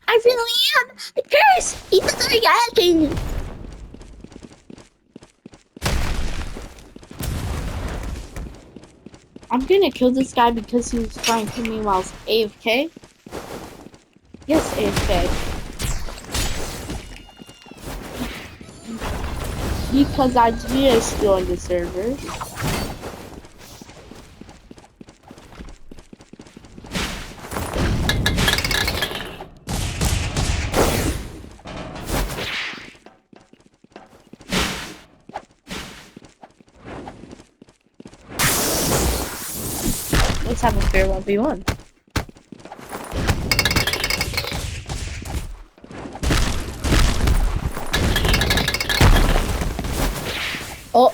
I really am a curse. It's reality. I'm gonna kill this guy because he was trying to kill me while I was AFK. Yes, AFK. Because I just joined the server. Let's have a fair 1v1. Oh.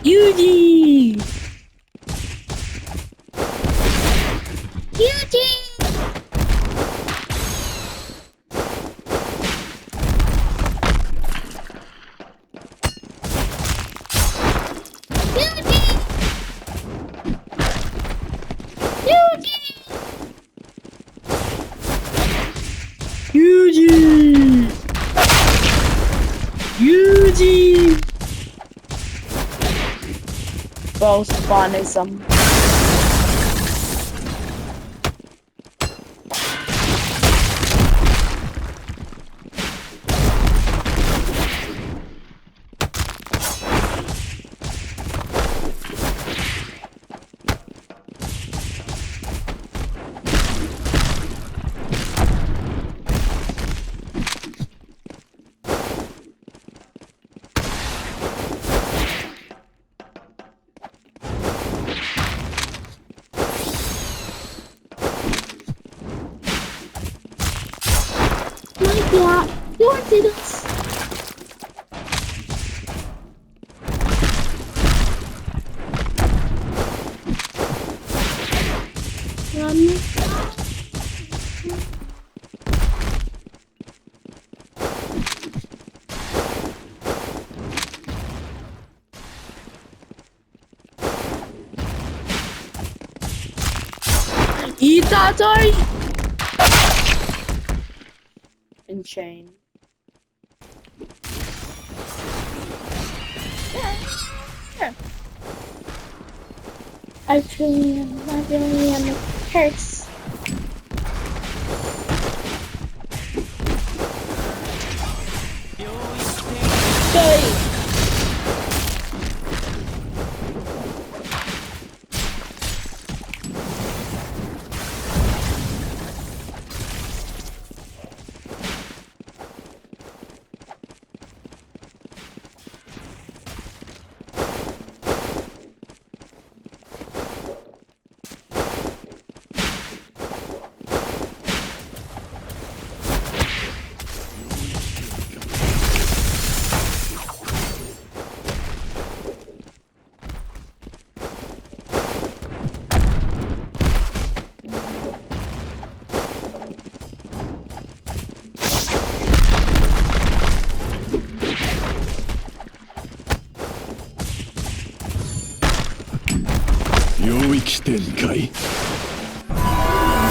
Eugene! Eugene! Eugene! Eugene! Bro, spawnism. Yeah, you want to see this? Eat that, sorry! And chain. Yeah. I really am a curse. Sorry.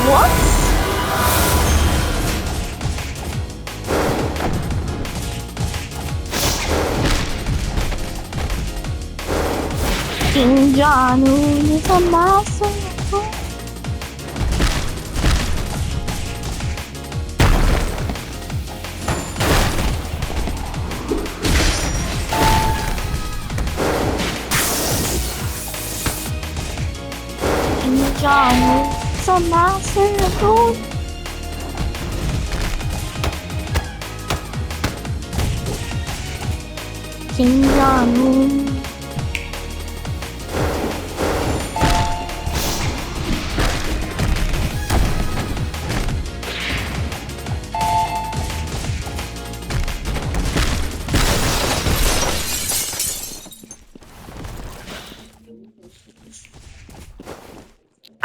What? Ginjanu ni samasa ko. King John is a master of gold. King John.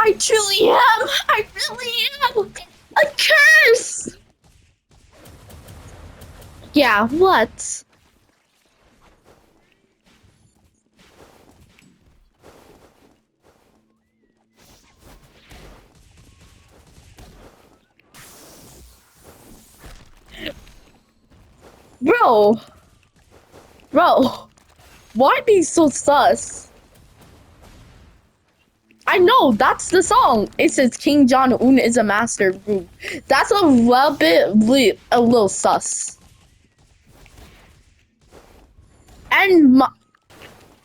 I truly am. I really am. A curse. Yeah, what? Bro. Bro. Why be so sus? I know, that's the song. It says King John Un is a master group. That's a little sus. And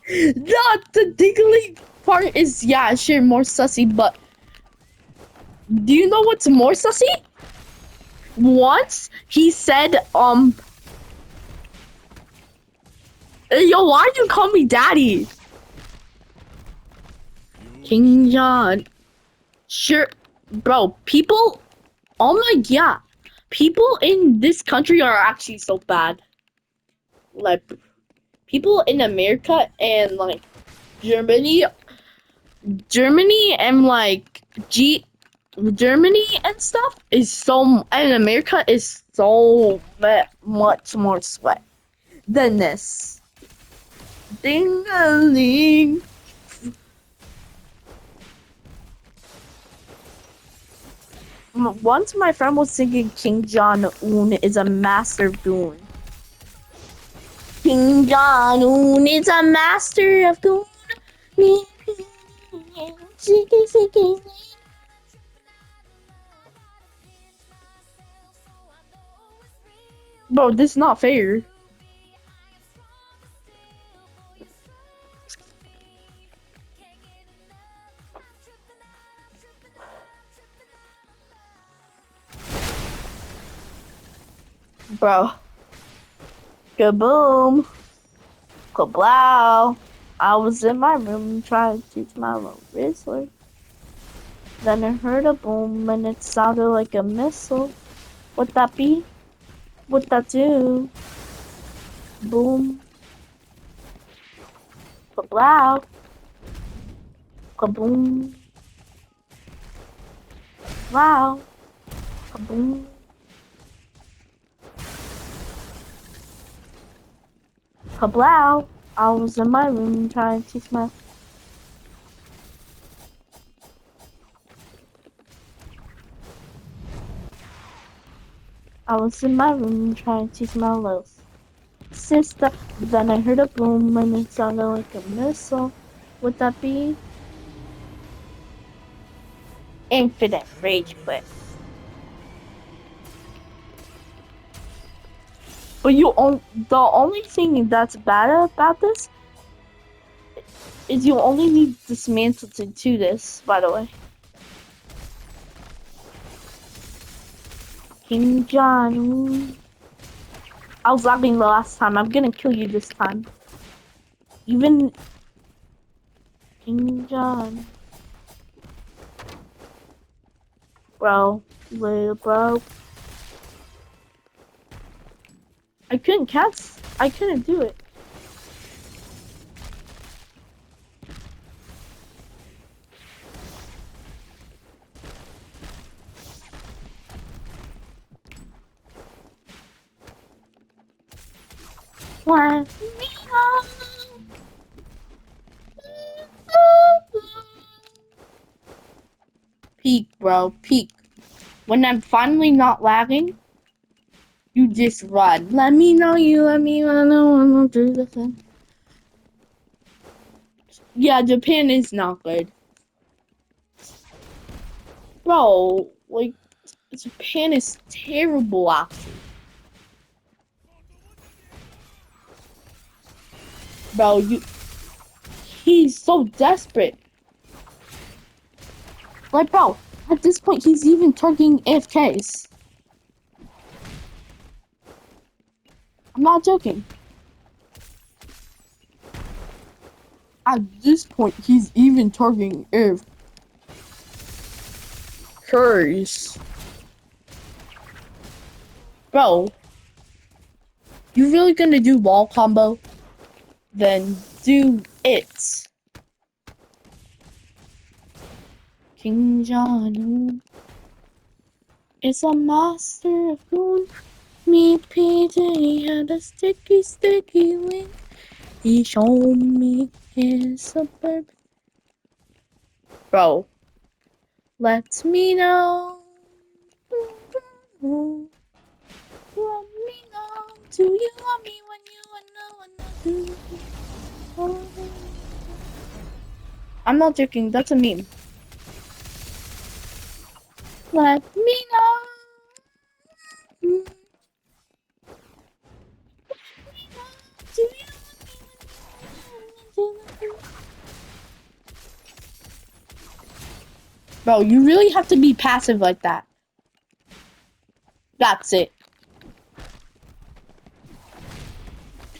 the diggly part is, yeah, sure, more sussy, but do you know what's more sussy? Once he said, yo, why do you call me daddy? King John. Sure, bro, people, oh my god. People in this country are actually so bad. Like, people in America and, like, Germany, and, like, Germany and stuff is so, and America is so much more sweat than this. Ding-a-ling. Once my friend was singing King John Un is a master boon. King John Un is a master of goon. Bro, this is not fair. Bro. Kaboom. Kablow. I was in my room trying to teach my little wrestler. Then I heard a boom and it sounded like a missile. Would that be? Would that do? Boom. Kablow. Kaboom. Wow. Kaboom. Kablow. I was in my room trying to teach my... I was in my room trying to teach my little sister. Then I heard a boom and it sounded like a missile. Would that be? Infinite rage quit. But the only thing that's bad about this is you only need dismantle to do this, by the way. King John. I was lagging the last time. I'm gonna kill you this time. Even King John. Bro. Little bro. I couldn't do it. Let me go. Peak, bro, peak. When I'm finally not lagging, you just run. Let me know you, let me know I'm do the thing. Yeah, Japan is not good. Bro, like, Japan is terrible, actually. Bro, he's so desperate. Like, bro, at this point, he's even targeting AFKs. I'm not joking. At this point, he's even targeting AFKs. Bro, you really gonna do wall combo? Then do it. King John is a master of goon. Me Peter, he had a sticky link. He showed me his suburb. Bro, let me know. Let me know. Do you want me when you wanna do? I'm not joking, that's a meme. Let me know. Do you want me when you wanna do? Bro, you really have to be passive like that. That's it.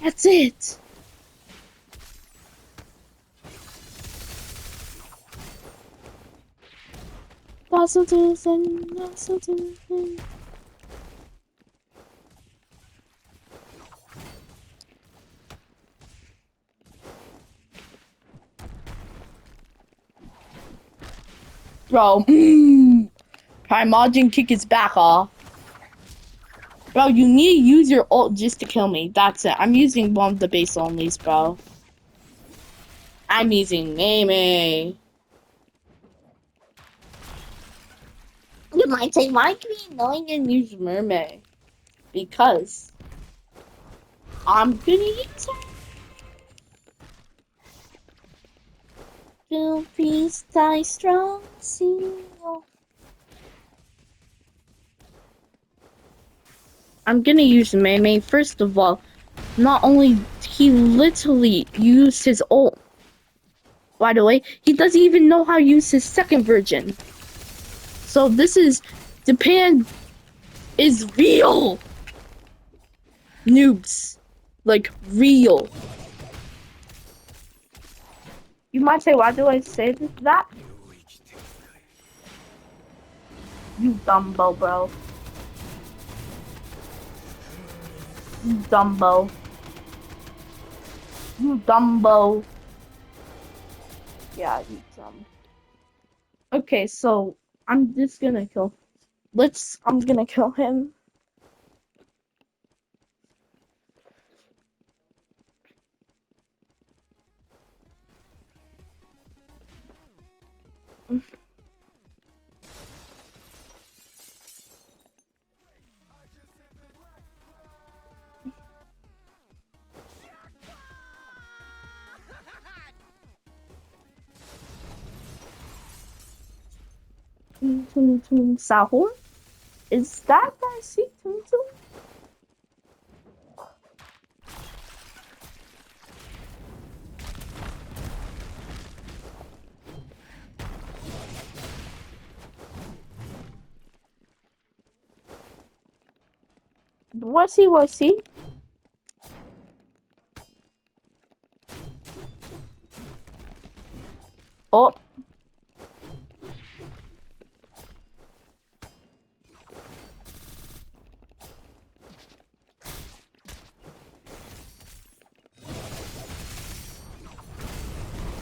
That's it. Bro, Primordial kick his back off. Bro, you need to use your ult just to kill me. That's it. I'm using one of the base onlys, bro. I'm using Mei. You might say, why can you annoying and use Mermaid? Because I'm gonna use her. To peace thy strong seal. I'm gonna use Mei. First of all, not only he literally used his ult. By the way, he doesn't even know how to use his second version. So this is Japan is real. Noobs. Like real. You might say, why do I say that? You Dumbo, bro. You Dumbo. You Dumbo. Yeah, you dumb. Okay, so I'm just gonna kill. I'm gonna kill him. Sahur? Is that I see Tum? Was he? Oh.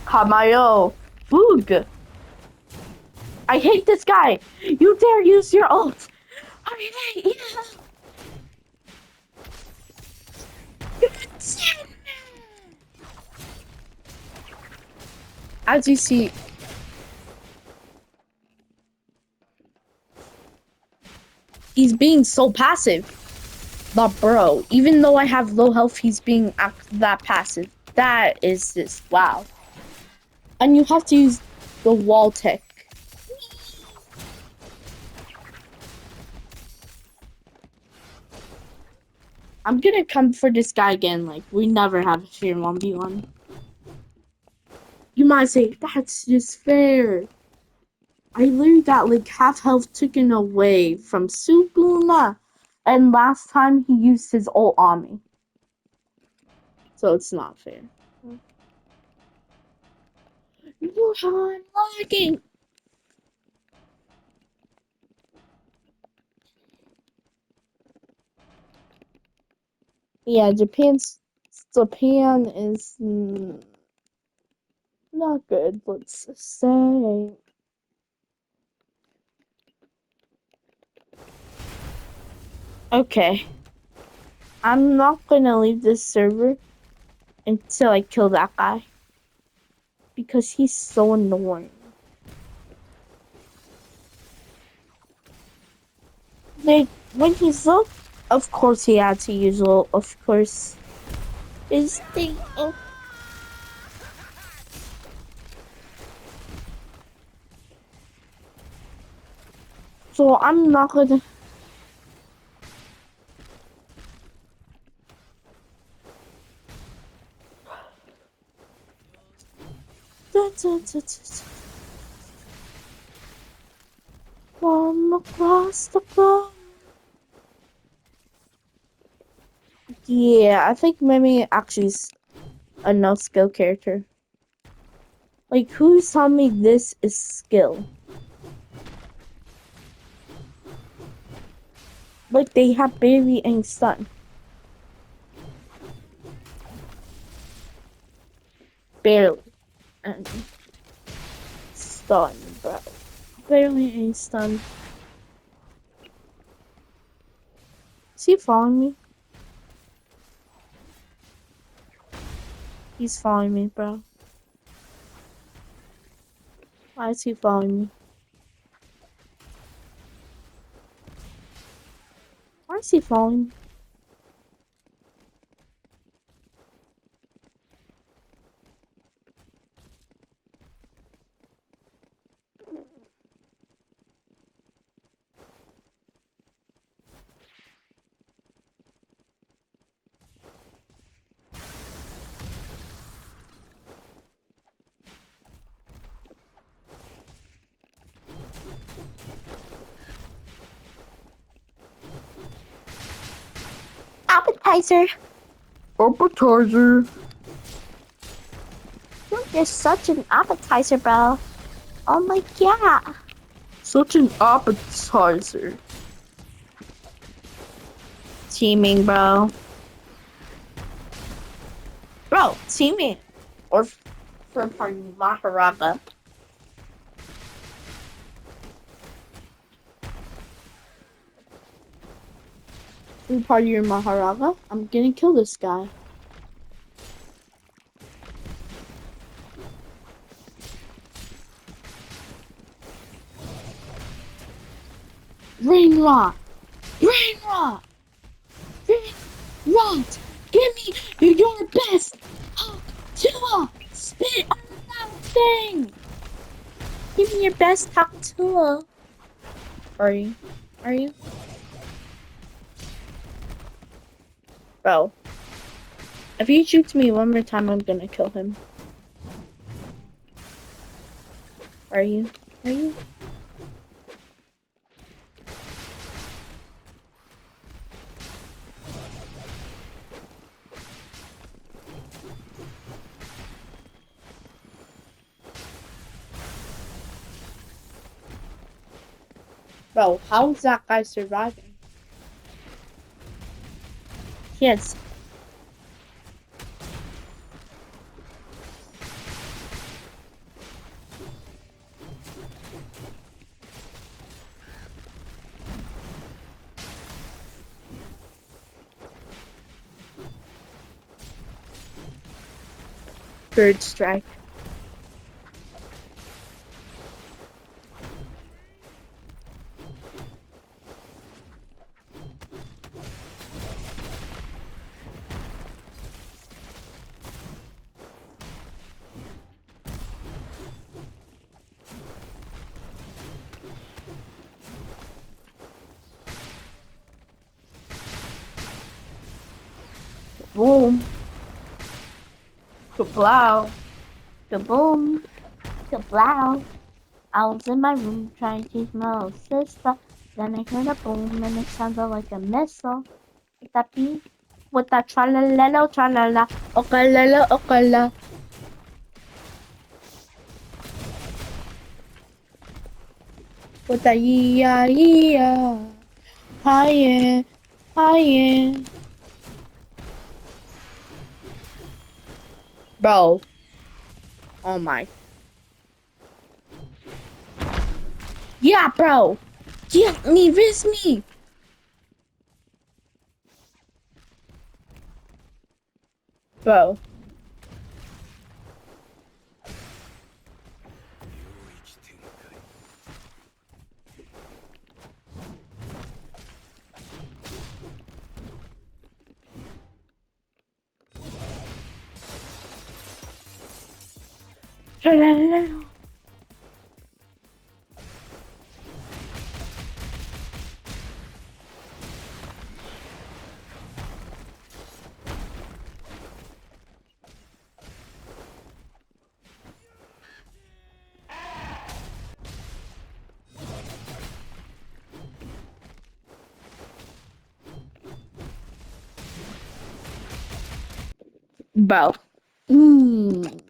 Kamayo. Boog. I hate this guy. You dare use your ult. I hate you. As you see, he's being so passive. But bro, even though I have low health, he's being that passive. That is just wow. And you have to use the wall tech. I'm gonna come for this guy again. Like we never have a fair 1v1. You might say that's just fair. I literally got like half health taken away from Sukuna, and last time he used his ult on me. So it's not fair. I'm lagging. Yeah, Japan is not good. Let's say. Okay, I'm not gonna leave this server until I kill that guy because he's so annoying. Like when he's up, of course he had to use ult. Of course, his thing. Oh. So I'm not gonna. From across the globe. Yeah, I think Mimi actually is a no skill character. Like, who's telling me this is skill? Like, they have barely any stun. Barely any stun, bro. Barely any stun. Is he following me? He's following me, bro. Why is he following me? Why is he following me? Appetizer. Appetizer. You're just such an appetizer, bro. Oh my god. Such an appetizer. Teaming, bro. Bro, teaming. Or for pardon, Maharaga. In part of your Maharaga, I'm gonna kill this guy. Rain Rot! Rain Rot! Rain Rot! Give me your best! Hawk Tua! Spit on that thing! Give me your best Hawk Tua! Are you? Are you? Bro. If he shoots me one more time, I'm gonna kill him. Are you? Are you? Bro, how is that guy surviving? Yes. Bird strike. Boom. Kablow. Kaboom. Kablow. I was in my room trying to teach my little sister. Then I heard a boom and it sounded like a missile. With that beat, with that tra-la-la-la, tra-la-la, okala, okala. With that yee-ya, yee-ya. Hi-ya, hi-ya. Bro. Oh my. Yeah, bro. Get me, vis me. Bro. Tra-la-la-la. Bro. Mm.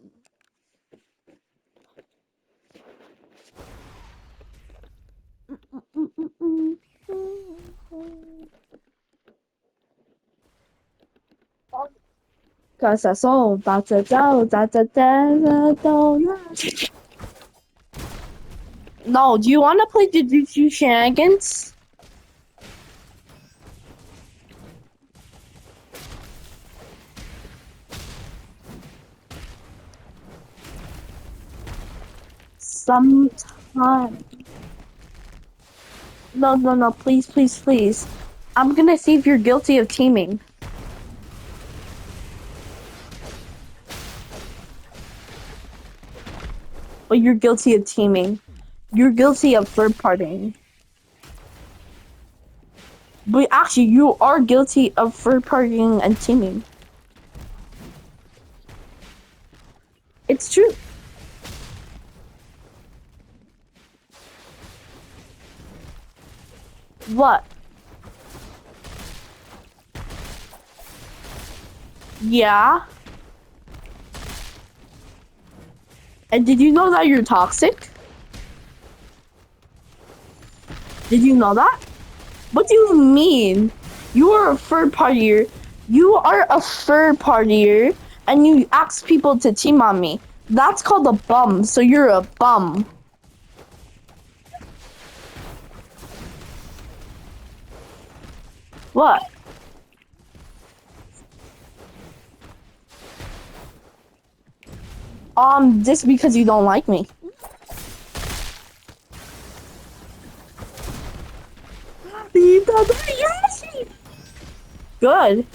Cause that's all about to go, No, do you want to play Jujutsu Shenanigans? Sometime. No, no, no, please, please, please. I'm gonna see if you're guilty of teaming. But you're guilty of teaming. You're guilty of third partying. But actually, you are guilty of third partying and teaming. It's true. What? Yeah. And did you know that you're toxic? Did you know that? What do you mean? You are a third partier. You are a third partier, and you ask people to team on me. That's called a bum. So you're a bum. What? Just because you don't like me. Good.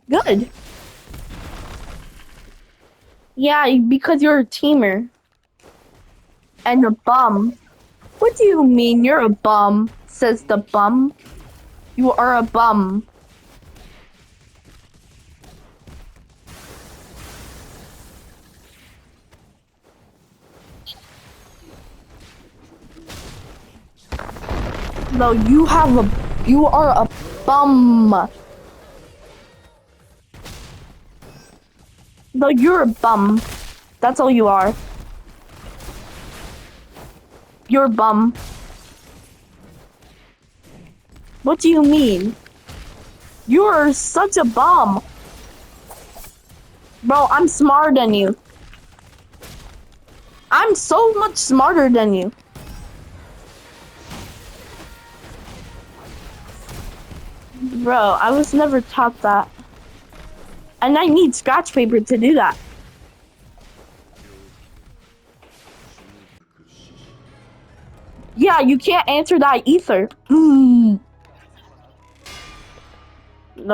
Good. Yeah, because you're a teamer. And a bum. What do you mean you're a bum? Says the bum. You are a bum. No, you are a bum. No, you're a bum. That's all you are. You're a bum. What do you mean? You're such a bum. Bro, I'm smarter than you. I'm so much smarter than you. Bro, I was never taught that. And I need scratch paper to do that. Yeah, you can't answer that either. No,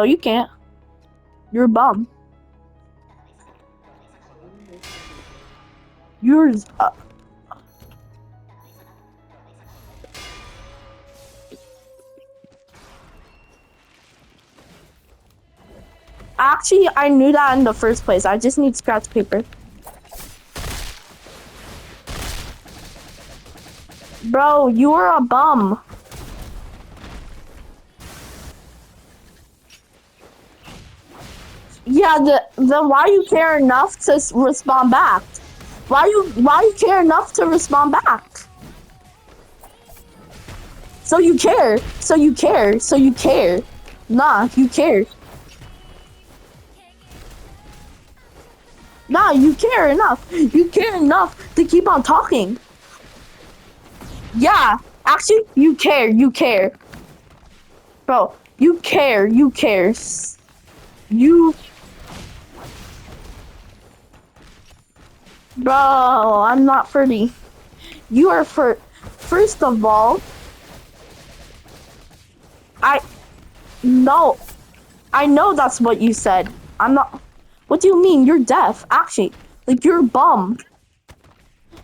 you can't. You're a bum. Yours. Actually, I knew that in the first place. I just need scratch paper. Bro, you are a bum. Yeah, then why you care enough to respond back? Why you care enough to respond back? So you care. So you care. So you care. Nah, you care. Nah, you care enough. You care enough to keep on talking. Yeah, actually, you care. You care. Bro, you care. You care. You... Bro, I'm not 30. You are for... First of all, No, I know that's what you said. I'm not... What do you mean? You're deaf, actually. Like, you're a bum.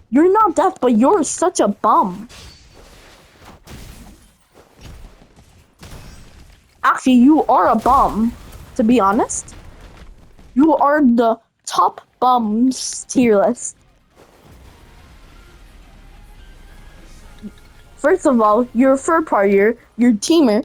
You're not deaf, but you're such a bum. Actually, you are a bum, to be honest. You are the top bums tier list. First of all, you're a third partier, you're a teamer,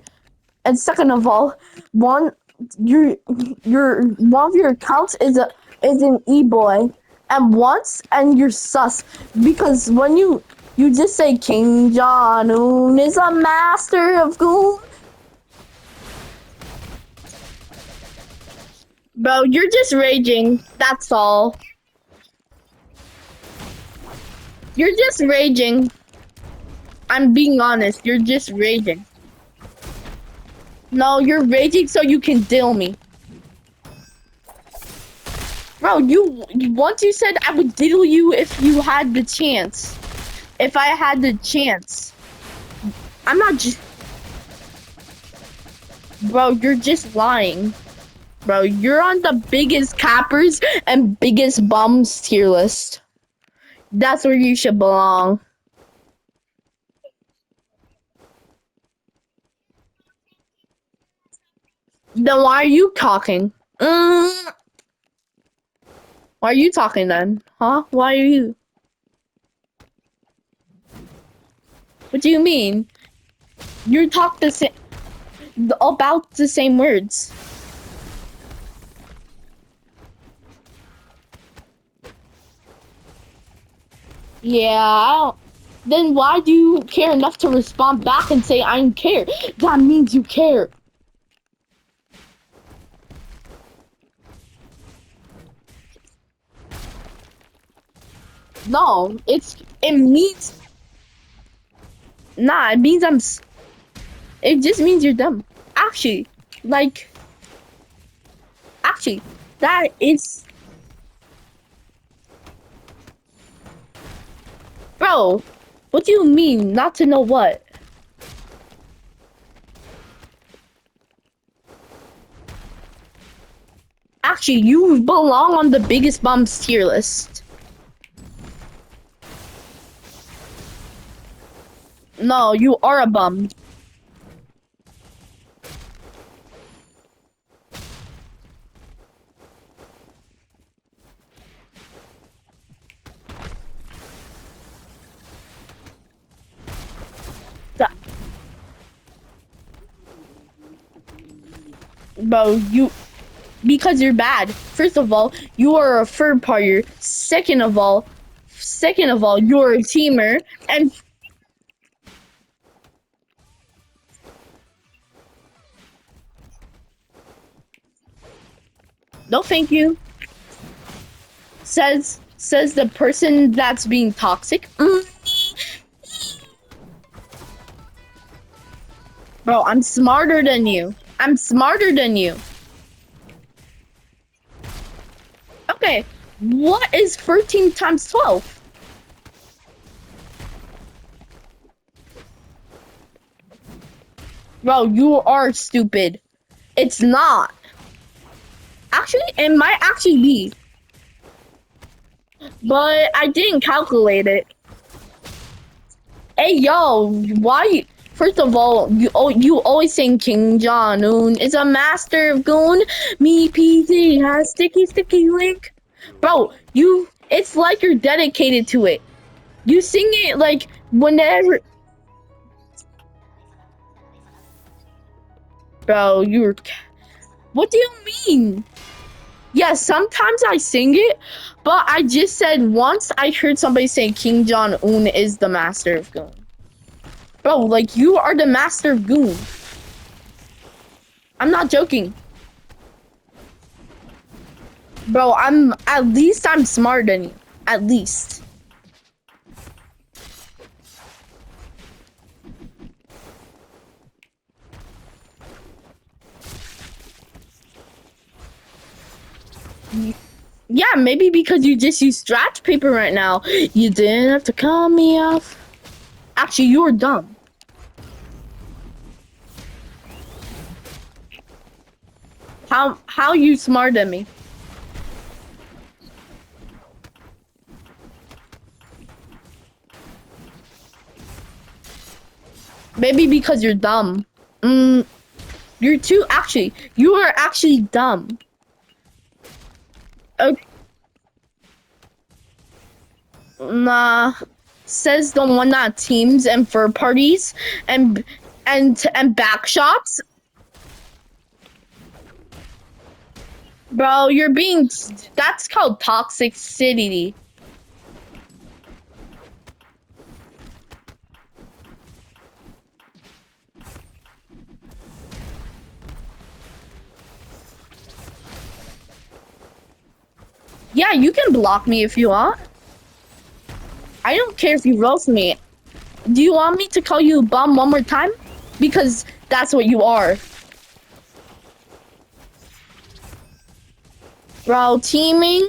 and second of all, one of your accounts is an e-boy, and you're sus because when you just say King Jong-un is a master of goon. Bro, you're just raging. That's all. You're just raging. I'm being honest. You're just raging. No, you're raging so you can deal me. Bro, you once you said I would diddle you if you had the chance. If I had the chance. I'm not just... Bro, you're just lying. Bro, you're on the biggest cappers and biggest bums tier list. That's where you should belong. Then why are you talking? Why are you talking then? Huh? Why are you? What do you mean? You talk the same... about the same words. Yeah, I don't... Then why do you care enough to respond back and say I don't care? That means you care. No, it means... Nah, it means it just means you're dumb. Actually, like... Actually, that is... Bro, what do you mean, not to know what? Actually, you belong on the biggest bums tier list. No, you are a bum. Bro, because you're bad. First of all, you are a third partier. Second of all, you're a teamer. And no, thank you. Says the person that's being toxic. Bro, I'm smarter than you. I'm smarter than you. Okay, what is 13 times 12? Bro, you are stupid. It's not. Actually, it might actually be. But I didn't calculate it. Hey, yo, why First of all, you always saying King Jong-un is a master of goon. Me PC has sticky link. Bro, it's like you're dedicated to it. You sing it like whenever. Bro, what do you mean? Yes, sometimes I sing it, but I just said once I heard somebody say King Jong-un is the master of goon. Bro, like you are the master of goon. I'm not joking. Bro, at least I'm smarter than you. At least. Yeah, maybe because you just use scratch paper right now. You didn't have to cut me off. Actually, you were dumb. How you smarter than me? Maybe because you're dumb. You are actually dumb. Okay. Nah, says the one that teams and for parties and back shots. Bro, that's called toxicity. Yeah, you can block me if you want. I don't care if you roast me. Do you want me to call you a bum one more time? Because that's what you are. Bro, teaming.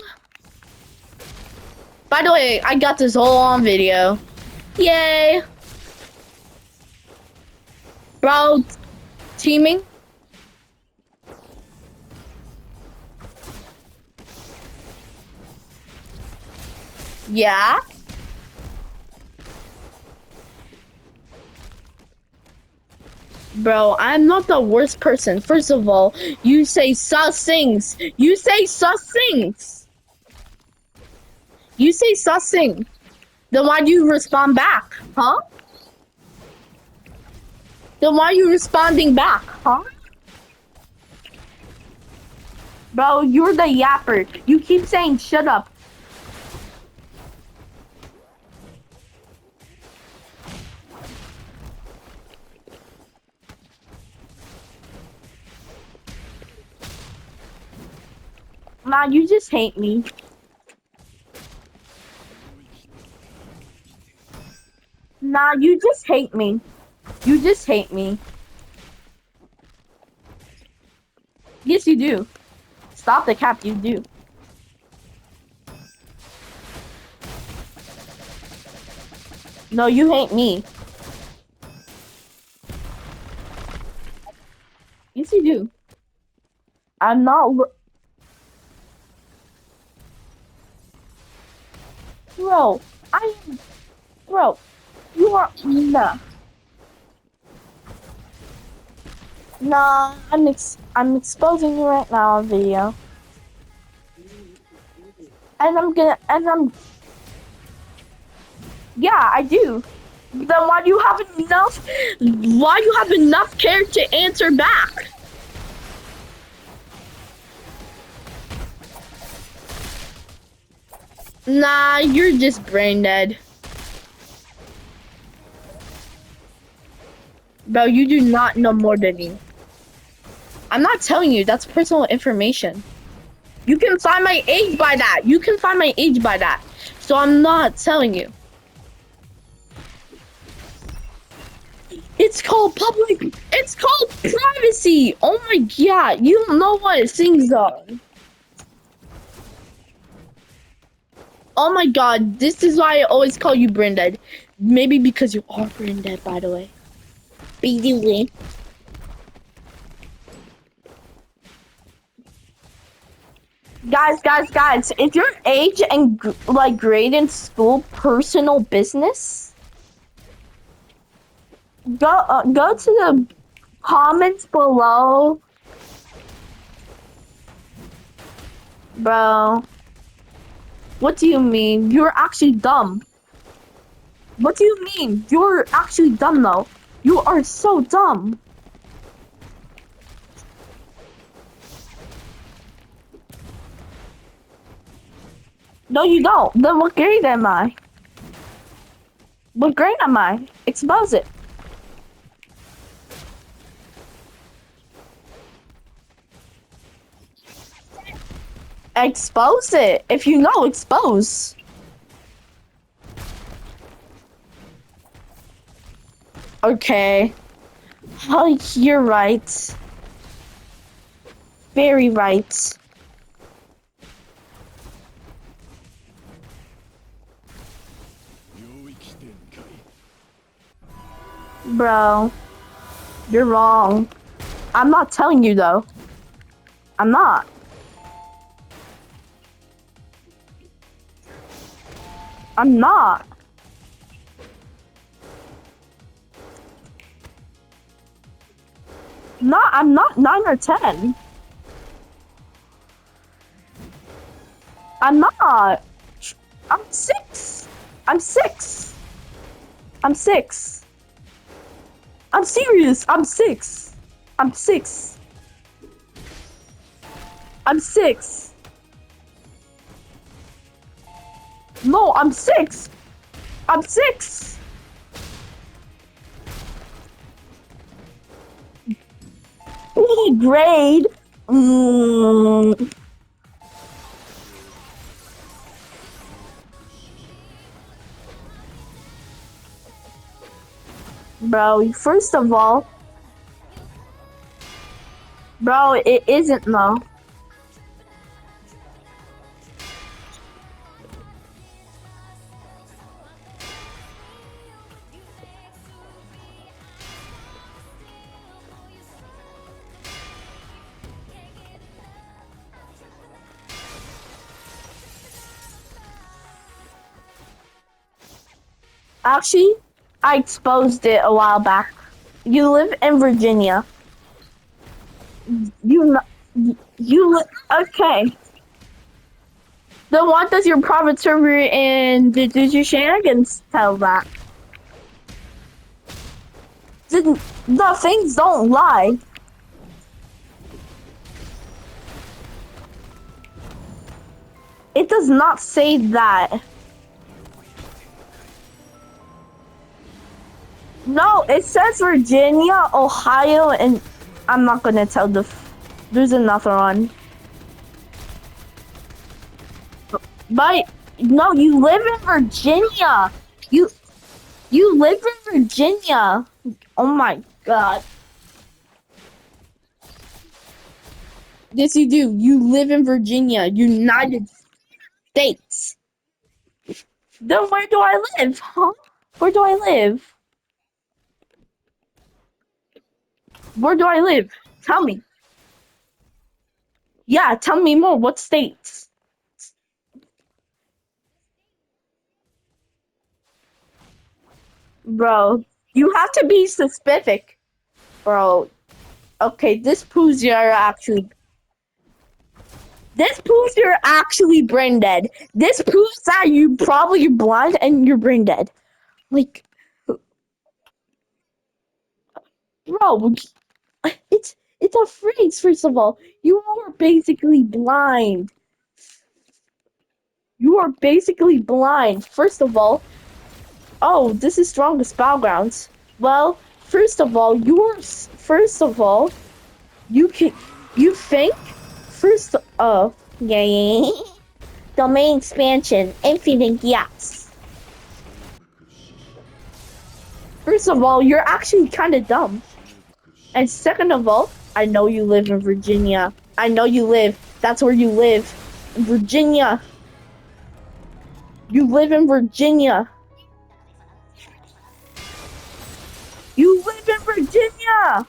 By the way, I got this all on video. Yay. Bro, teaming. Yeah. Bro, I'm not the worst person. First of all, you say sus things. You say sus things. You say sus things. Then why do you respond back? Huh? Then why are you responding back? Huh? Bro, you're the yapper. You keep saying shut up. Nah, you just hate me. Nah, you just hate me. You just hate me. Yes, you do. Stop the cap, you do. No, you hate me. Yes, you do. I'm not. Bro, Bro, you are. Nah. Nah, I'm exposing you right now on video. Yeah, I do. Then why do you have enough care to answer back? Nah, you're just brain dead. Bro, you do not know more than me. I'm not telling you, that's personal information. You can find my age by that. You can find my age by that. So I'm not telling you. It's called it's called privacy. Oh my god, you don't know what things are. Oh my god, this is why I always call you brain dead. Maybe because you are brain dead, by the way. BDW. Guys, if your age and like grade in school personal business, Go to the comments below, bro. What do you mean? You're actually dumb. What do you mean? You're actually dumb though. You are so dumb. No, you don't. Then what grade am I? What grade am I? Expose it. Expose it. If you know, expose. Okay. Oh, you're right. Very right. Bro, you're wrong. I'm not telling you though. I'm not. I'm not. I'm not 9 or 10. I'm not. I'm 6. I'm 6. I'm 6. I'm serious. I'm 6. I'm 6. I'm 6. No, I'm 6. I'm 6. Grade. Bro, first of all, bro, it isn't though. Actually, I exposed it a while back. You live in Virginia. Okay. Then what does your private server and did your shenanigans tell that? The things don't lie. It does not say that. No, it says Virginia, Ohio, and I'm not gonna tell there's another one. But no, you live in Virginia. You live in Virginia. Oh my god. Yes, you do. You live in Virginia, United States. Then where do I live? Huh? Where do I live? Where do I live? Tell me. Yeah, tell me more. What states? Bro, you have to be specific. Bro, okay, this proves you're actually brain dead. This proves that you probably blind and you're brain dead. Like, bro, it's a phrase. First of all, you are basically blind. You are basically blind. First of all, oh, this is strongest battlegrounds. Well, first of all, you think first. Oh, yeah. Domain expansion, infinite yes. First of all, you're actually kind of dumb. And second of all, I know you live in Virginia. I know you live. That's where you live. In Virginia. You live in Virginia. You live in Virginia.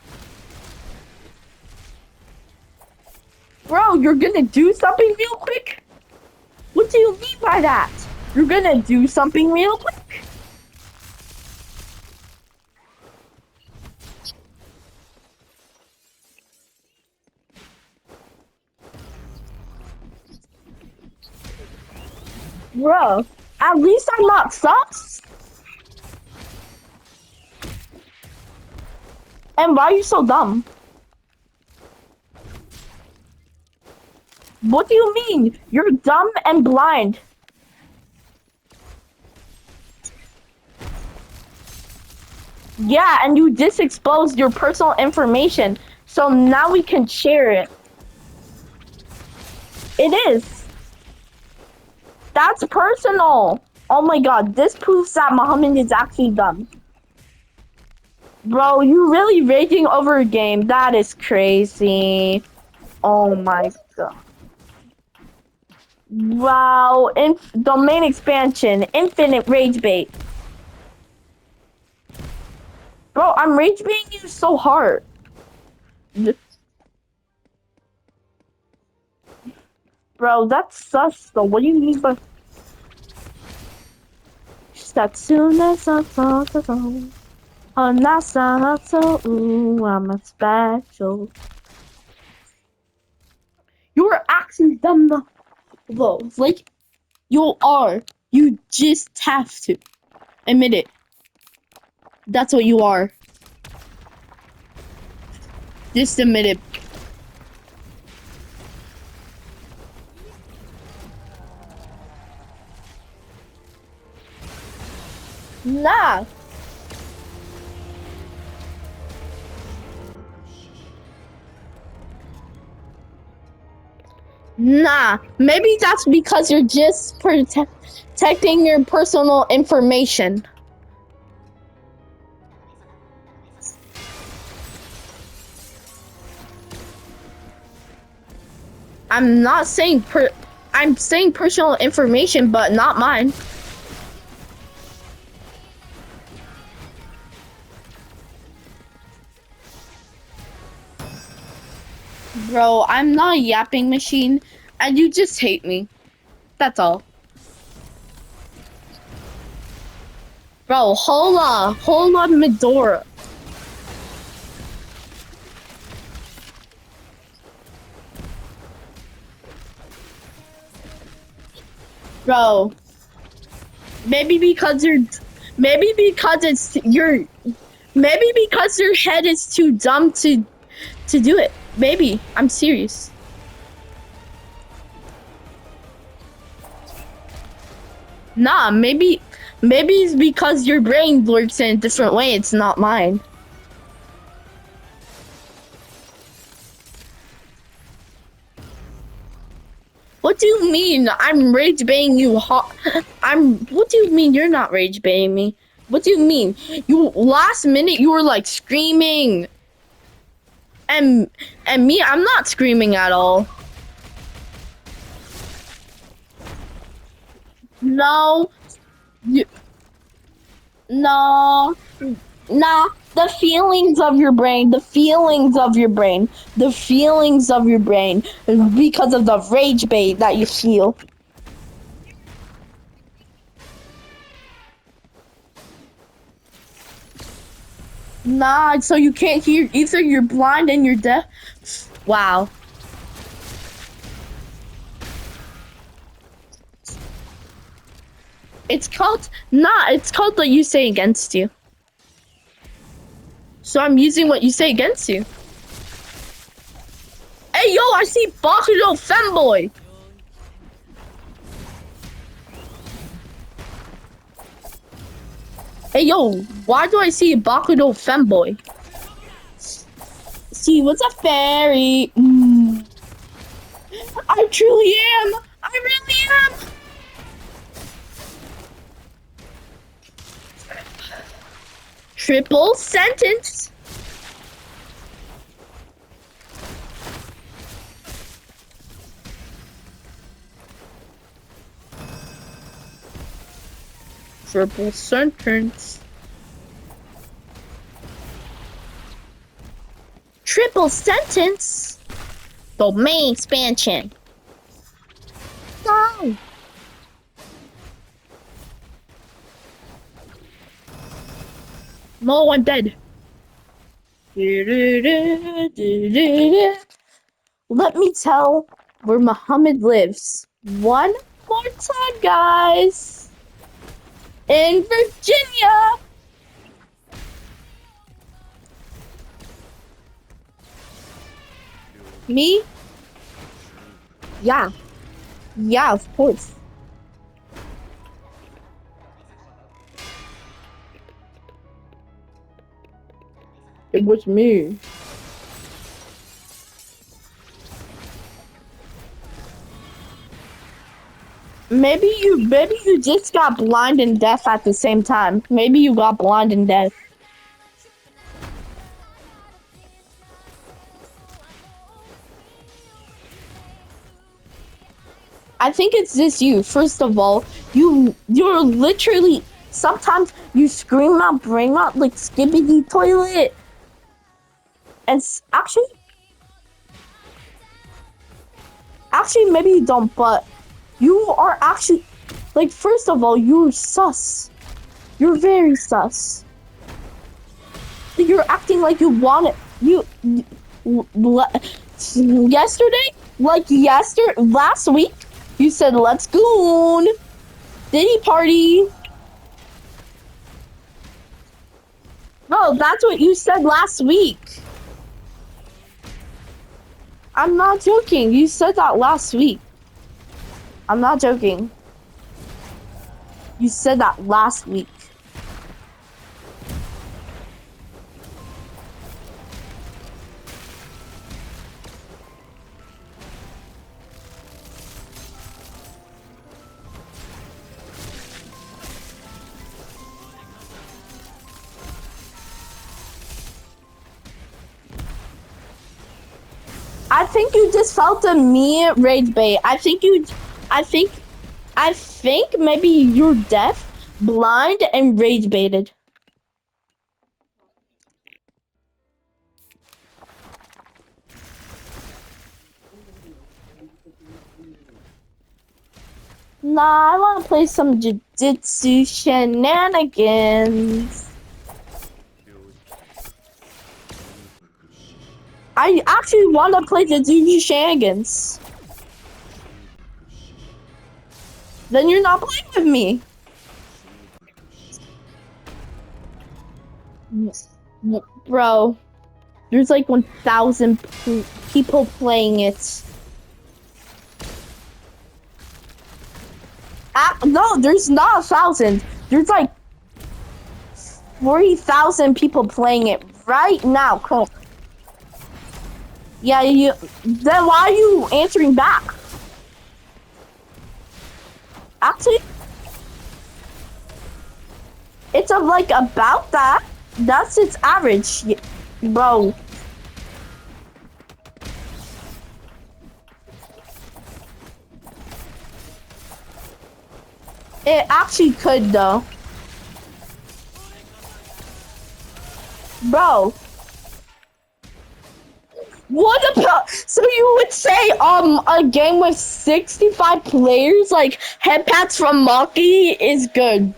Bro, you're gonna do something real quick? What do you mean by that? You're gonna do something real quick? Bro, at least I'm not sus. And why are you so dumb? What do you mean? You're dumb and blind. Yeah, and you just exposed your personal information. So now we can share it. It is. That's personal. Oh my god, this proves that Muhammad is actually dumb. Bro, you really raging over a game. That is crazy. Oh my god. Wow, domain expansion, infinite rage bait. Bro, I'm rage baiting you so hard. Bro, that's sus though. What do you mean by Satsuna Satsuna? Oh, Nasa so ooh, I'm a special. You're actually dumb though. Like you are. You just have to admit it. That's what you are. Just admit it. Nah. Nah. Maybe that's because you're just protecting your personal information. I'm not saying I'm saying personal information, but not mine. Bro, I'm not a yapping machine, and you just hate me. That's all. Bro, hold on, Medora. Bro, maybe because you're, maybe because it's your, maybe because your head is too dumb to do it. Maybe. I'm serious. Nah, maybe it's because your brain works in a different way. It's not mine. What do you mean? I'm rage baiting you hot. What do you mean you're not rage baiting me? What do you mean? You last minute you were like screaming. And me, I'm not screaming at all. No. You, no. Nah. The feelings of your brain, the feelings of your brain, the feelings of your brain because of the rage bait that you feel. Nah, so you can't hear, either you're blind and you're deaf. Wow. It's called what you say against you. So I'm using what you say against you. Hey yo, I see Bakudo Femboy. Hey yo, why do I see Bakudo Femboy? See, what's a fairy? I truly am. I really am. Triple sentence. Triple sentence. Triple sentence. Domain expansion. No. No, I'm dead. Let me tell where Muhammad lives. One more time, guys. In Virginia. Me? Yeah. Yeah, of course. It was me. Maybe you just got blind and deaf at the same time. Maybe you got blind and deaf. I think it's just you. First of all, you're literally sometimes you scream out brain rot like skibbity toilet. And actually maybe you don't, but you are actually like first of all, you're sus. You're very sus. You're acting like you want it. Yesterday, last week, you said let's goon, Diddy party. No, that's what you said last week. I'm not joking. You said that last week. I'm not joking. You said that last week. I think you just felt a me rage bait. I think maybe you're deaf, blind, and rage baited. Nah, I want to play some jiu-jitsu shenanigans. I actually want to play the jiu-jitsu shenanigans. Then you're not playing with me. Bro, there's like 1,000 people playing it. No, there's not 1,000. There's like 40,000 people playing it right now. Cool. Yeah, then why are you answering back? Actually, it's like about that. That's its average, bro. It actually could though. Bro. What about, so you would say a game with 65 players like headpats from Maki is good.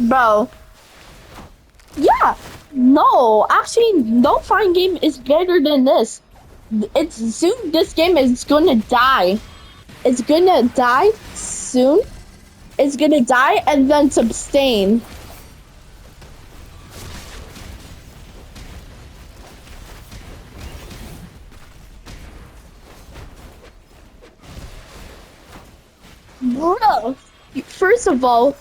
Bro. Yeah. No, actually no fine game is better than this. It's soon this game is gonna die. It's gonna die soon. It's gonna die and then sustain. Bro, first of all,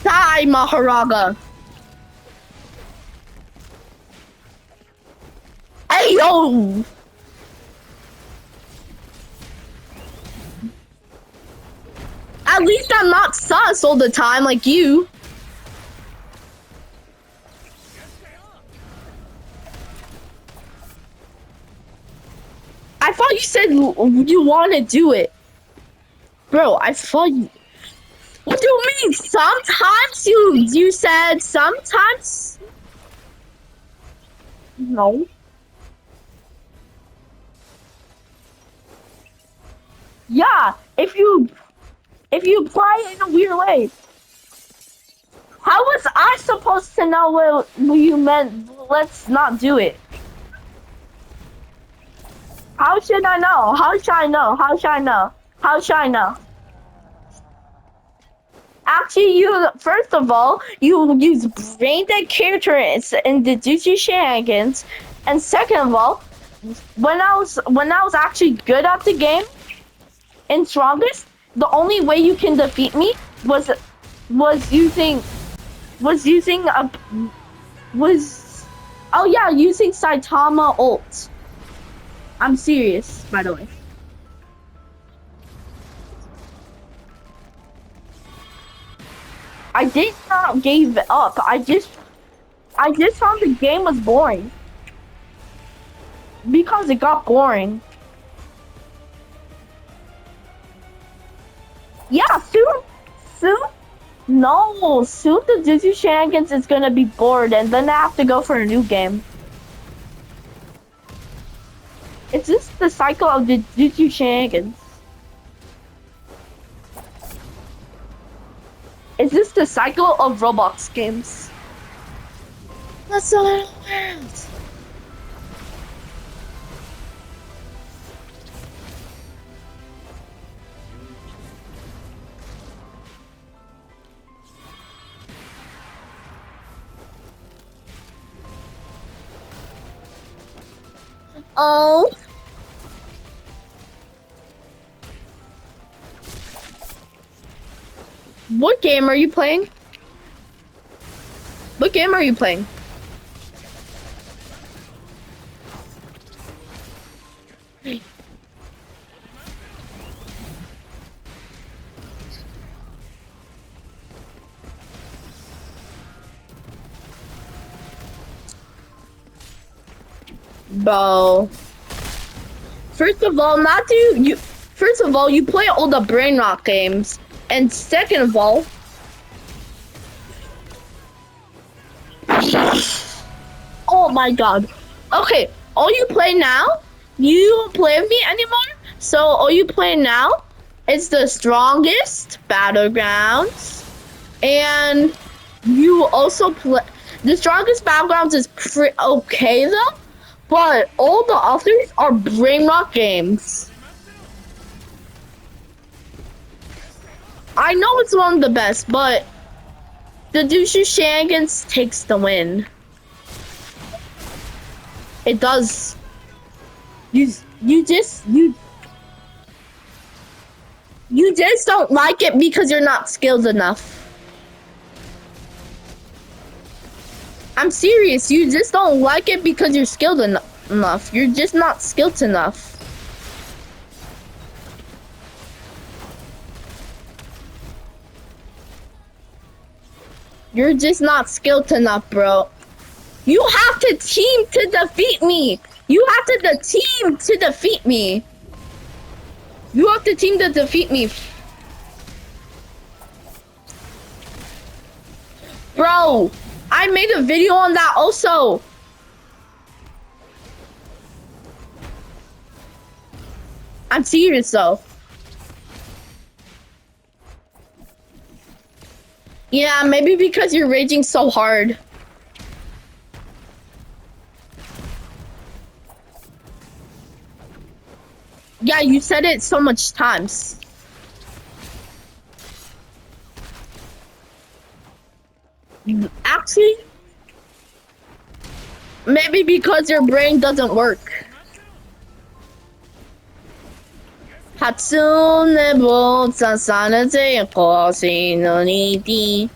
die, Maharaga. Hey, yo! At least I'm not sus all the time like you. I thought you said you want to do it. Bro, I thought you... What do you mean? Sometimes you said sometimes? No. Yeah, if you apply it in a weird way. How was I supposed to know what you meant? Let's not do it. How should I know? How should I know? How should I know? How should I know? Actually, you first of all, you use brain dead characters in the Duty Shenanigans, and second of all, when I was actually good at the game in strongest, the only way you can defeat me was using was using a was oh yeah, using Saitama ult. I'm serious, by the way. I did not give up. I just found the game was boring because it got boring. Yeah, soon. No, soon the Disney Shenanigans is gonna be bored, and then I have to go for a new game. It's just the cycle of the Disney Shenanigans. It's just the cycle of Roblox games. That's the little world. Oh. What game are you playing? What game are you playing? Bro. First of all, you play all the brain rot games. And second of all, oh my god. Okay, all you play now, you don't play with me anymore. So all you play now is the strongest battlegrounds, and you also play the strongest battlegrounds is pretty okay though, but all the others are brain rot games. I know it's one of the best, but the Douche Shenanigans takes the win. It does. You just don't like it because you're not skilled enough. I'm serious. You just don't like it because you're skilled enough. You're just not skilled enough. You're just not skilled enough, bro. You have to team to defeat me. You have to team to defeat me. You have to team to defeat me. Bro, I made a video on that also. I'm serious though. Yeah, maybe because you're raging so hard. Yeah, you said it so much times. Actually, maybe because your brain doesn't work. Hatsune bo sasana te koshi no niti.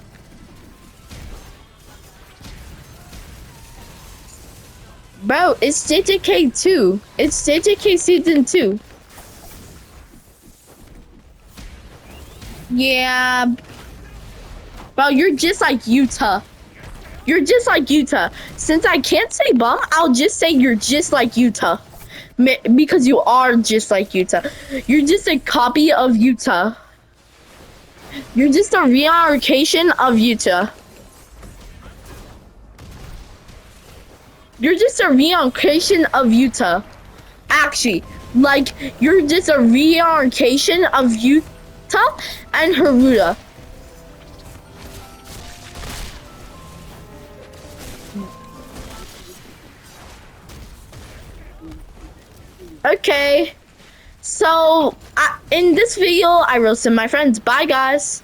Bro, it's JJK 2. It's JJK season 2. Yeah. Bro, you're just like Utah. You're just like Utah. Since I can't say bum, I'll just say you're just like Utah. Because you are just like Utah. You're just a copy of Utah. You're just a reincarnation of Utah. You're just a reincarnation of Utah. Actually, like, you're just a reincarnation of Utah and Haruta. Okay. So, in this video, I roasted my friends. Bye, guys.